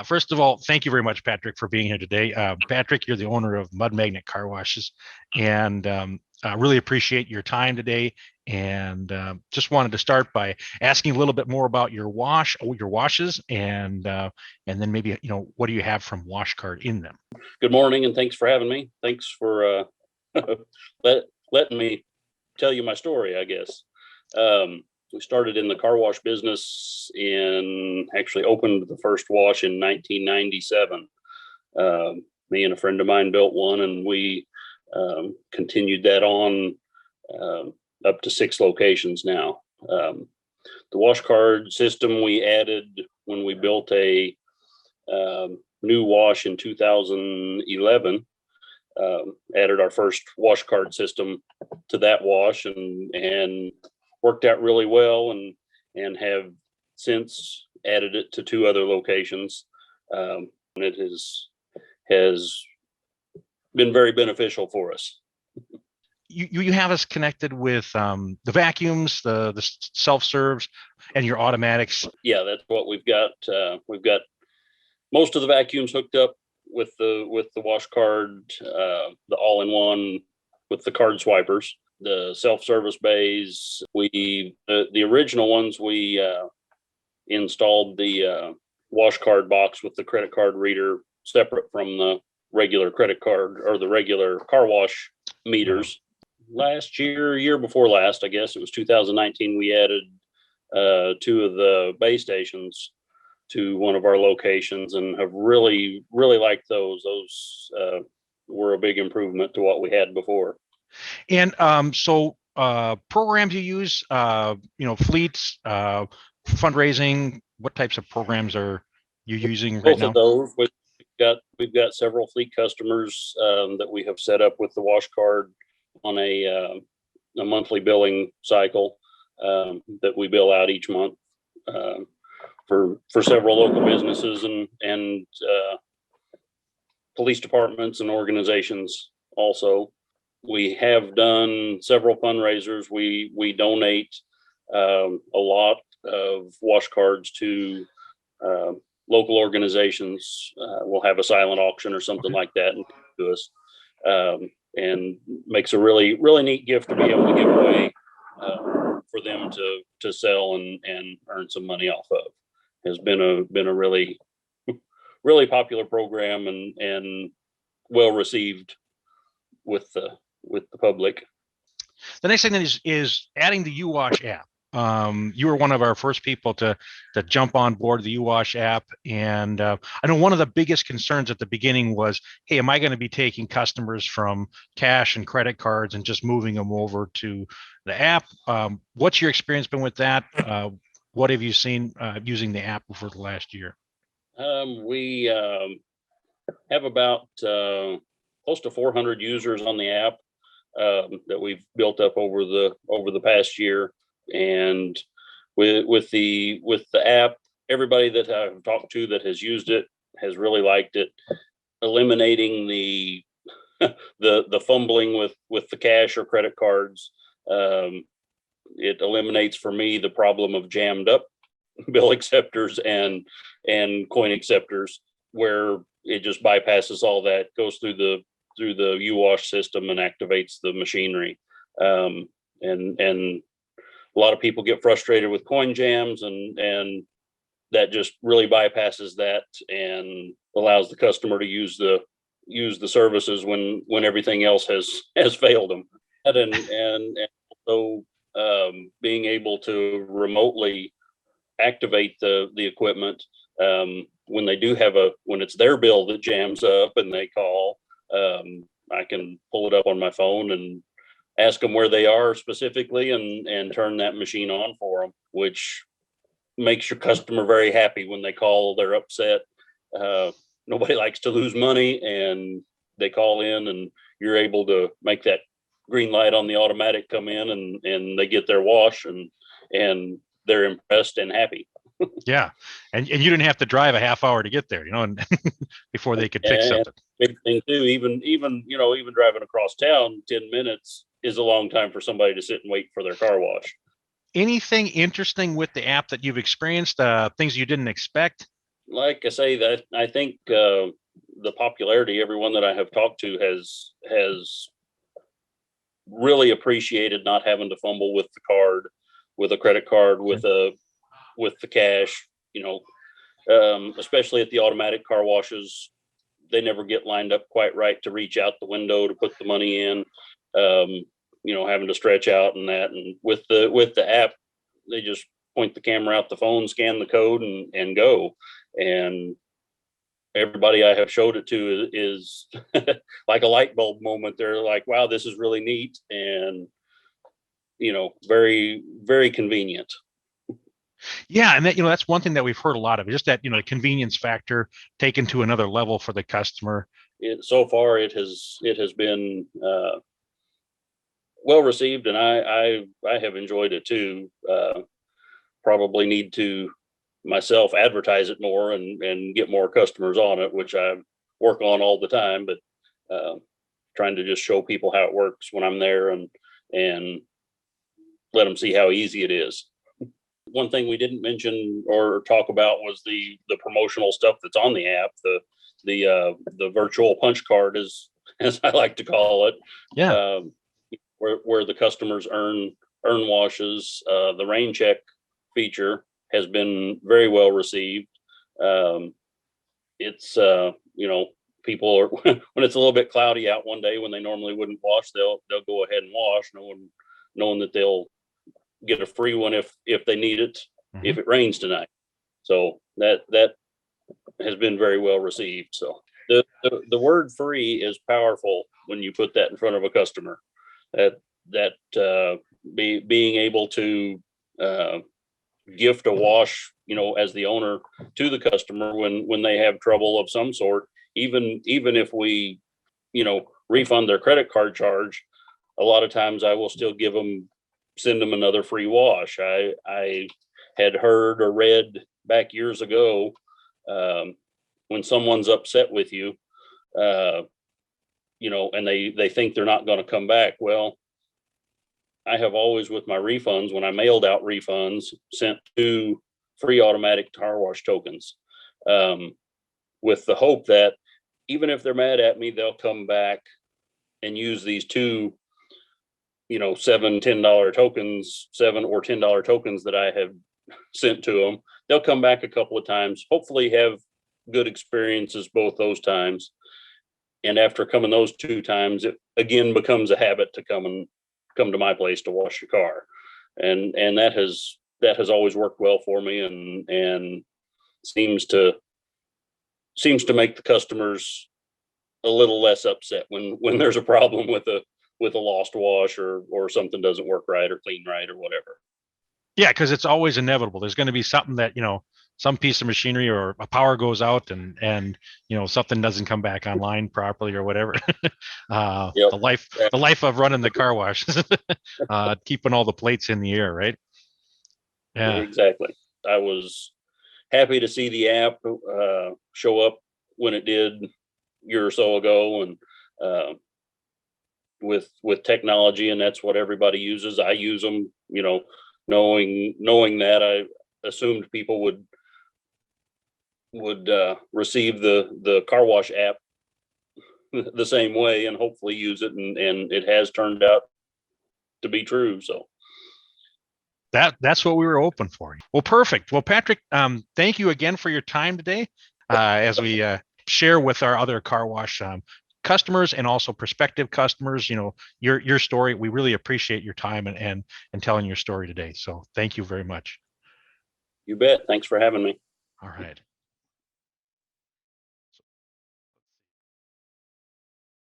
First of all, thank you very much, Patrick, for being here today. Patrick, you're the owner of Mud Magnet Car Washes, and I really appreciate your time today. And just wanted to start by asking a little bit more about your washes, and then maybe what do you have from WashCard in them? Good morning, and thanks for having me. Thanks for letting me tell you my story, I guess. We started in the car wash business actually opened the first wash in 1997. Me and a friend of mine built one, and we continued that on up to 6 locations now. The WashCard system we added when we built a new wash in 2011. Added our first WashCard system to that wash, and worked out really well, and have since added it to 2 other locations. And it has been very beneficial for us. You have us connected with the vacuums, the self-serves, and your automatics. Yeah, that's what we've got. We've got most of the vacuums hooked up with the WashCard, the all-in-one with the card swipers. The self-service bays, the original ones, we installed the WashCard box with the credit card reader separate from the regular credit card or the regular car wash meters. Last year before last, I guess it was 2019, we added 2 of the bay stations to one of our locations, and have really liked those. Those were a big improvement to what we had before. And so programs you use, fleets, fundraising, what types of programs are you using right now? Both of those. We've got several fleet customers that we have set up with the WashCard on a monthly billing cycle that we bill out each month for several local businesses and police departments and organizations also. We have done several fundraisers. We donate a lot of wash cards to local organizations. We'll have a silent auction or something like that and to us, and makes a really neat gift to be able to give away for them to sell and earn some money off of. Has been a really popular program and well received with the public. The next thing is adding the UWashApp. You were one of our first people to jump on board the UWashApp, and I know one of the biggest concerns at the beginning was, hey, am I going to be taking customers from cash and credit cards and just moving them over to the app? What's your experience been with that? What have you seen using the app over the last year? We have about close to 400 users on the app that we've built up over the past year. And with the app, everybody that I've talked to that has used it has really liked it, eliminating the fumbling with the cash or credit cards. It eliminates for me the problem of jammed up bill acceptors and coin acceptors, where it just bypasses all that, goes through the UWash system and activates the machinery. And a lot of people get frustrated with coin jams, and that just really bypasses that and allows the customer to use the services when everything else has failed them. And so being able to remotely activate the equipment when they do when it's their bill that jams up and they call, I can pull it up on my phone and ask them where they are specifically and turn that machine on for them, which makes your customer very happy. When they call, they're upset. Nobody likes to lose money, and they call in and you're able to make that green light on the automatic come in, and they get their wash and they're impressed and happy. Yeah. And you didn't have to drive a half hour to get there, and before they could fix something. Big thing too, even driving across town, 10 minutes is a long time for somebody to sit and wait for their car wash. Anything interesting with the app that you've experienced, things you didn't expect? like I say, that I think the popularity, everyone that I have talked to has really appreciated not having to fumble with the card, with a credit card, with the cash. Especially at the automatic car washes, they never get lined up quite right to reach out the window to put the money in. Having to stretch out and that, and with the app, they just point the camera out the phone, scan the code, and go. And everybody I have showed it to is like a light bulb moment. They're like, wow, this is really neat, and very, very convenient. Yeah, and that's one thing that we've heard a lot of, just that the convenience factor taken to another level for the customer. So far, it has been well received, and I have enjoyed it too. Probably need to myself advertise it more and get more customers on it, which I work on all the time, but trying to just show people how it works when I'm there and let them see how easy it is. One thing we didn't mention or talk about was the promotional stuff that's on the app, the virtual punch card, as I like to call it. Yeah. Where the customers earn washes. The rain check feature has been very well received. It's people are when it's a little bit cloudy out one day when they normally wouldn't wash, they'll go ahead and wash, knowing that they'll get a free one if they need it, if it rains tonight. So that has been very well received. So the word free is powerful when you put that in front of a customer. Being able to gift a wash, as the owner, to the customer when they have trouble of some sort, even if we, refund their credit card charge, a lot of times I will still send them another free wash. I had heard or read back years ago, when someone's upset with you, and they think they're not going to come back. Well, I have always, with my refunds, when I mailed out refunds, sent 2 free automatic car wash tokens, with the hope that even if they're mad at me, they'll come back and use these 2, $7 or $10 tokens that I have sent to them. They'll come back a couple of times, hopefully have good experiences both those times. And after coming those 2 times, it again becomes a habit to come to my place to wash your car. And that has always worked well for me, and seems to make the customers a little less upset when there's a problem with a lost wash or something doesn't work right or clean right or whatever. Yeah, because it's always inevitable. There's going to be something that, some piece of machinery or a power goes out and something doesn't come back online properly or whatever. Yep. The life of running the car wash, keeping all the plates in the air, right? Yeah, exactly. I was happy to see the app show up when it did a year or so ago, and with technology, and that's what everybody uses. I use them, knowing that I assumed people would receive the car wash app the same way and hopefully use it, and it has turned out to be true. So that's what we were hoping for. Well, perfect. Well, Patrick, thank you again for your time today, as we share with our other car wash customers and also prospective customers, your story. We really appreciate your time and telling your story today. So thank you very much. You bet. Thanks for having me. All right.